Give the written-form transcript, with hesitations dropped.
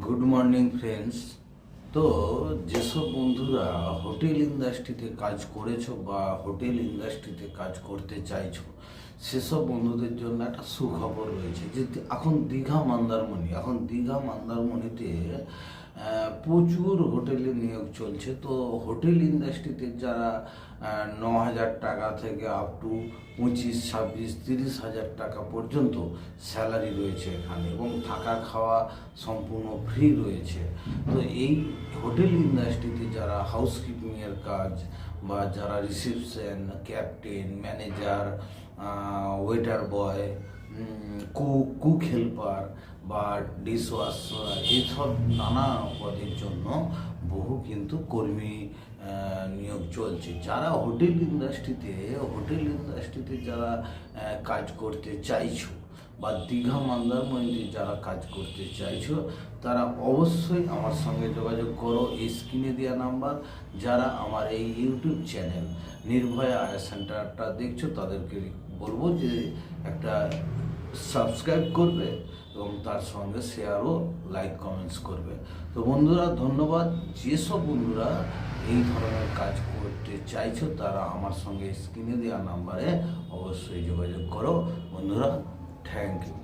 Good morning friends. তো যেসব বন্ধুরা হোটেল ইন্ডাস্ট্রিতে কাজ করেছো বা হোটেল ইন্ডাস্ট্রিতে কাজ করতে চাইছো, সেসব বন্ধুদের জন্য একটা সুখবর রয়েছে যে এখন দীঘা মন্দারমণিতে প্রচুর হোটেলে নিয়োগ চলছে। তো হোটেল ইন্ডাস্ট্রিতে যারা 9,000 টাকা থেকে আপ টু 25, 26, 30,000 টাকা পর্যন্ত স্যালারি রয়েছে এখানে, এবং থাকা খাওয়া সম্পূর্ণ ফ্রি রয়েছে। তো এই হোটেল ইন্ডাস্ট্রিতে যারা হাউসকিপিংয়ের কাজ বা যারা রিসেপশন, ক্যাপ্টেন, ম্যানেজার, ওয়েটার বয়, কুক হেল্পার বা ডিশওয়াশার, এইসব নানা পদের জন্য বহু কিন্তু কর্মী নিয়োগ চলছে। যারা হোটেল ইন্ডাস্ট্রিতে যারা কাজ করতে চাইছো বা দীঘা মন্দারমণিতে যারা কাজ করতে চাইছো, তারা অবশ্যই আমার সঙ্গে যোগাযোগ করো। এই স্ক্রিনে দেওয়া নাম্বার। যারা আমার এই ইউটিউব চ্যানেল নির্ভয়া আয়া সেন্টারটা দেখছো, তাদেরকে বলবো যে একটা সাবস্ক্রাইব করবে এবং তার সঙ্গে শেয়ার ও লাইক কমেন্টস করবে। তো বন্ধুরা, ধন্যবাদ। যেসব বন্ধুরা এই ধরনের কাজ করতে চাইছো, তারা আমার সঙ্গে স্ক্রিনে দেওয়া নাম্বারে অবশ্যই যোগাযোগ করো বন্ধুরা। Thank you.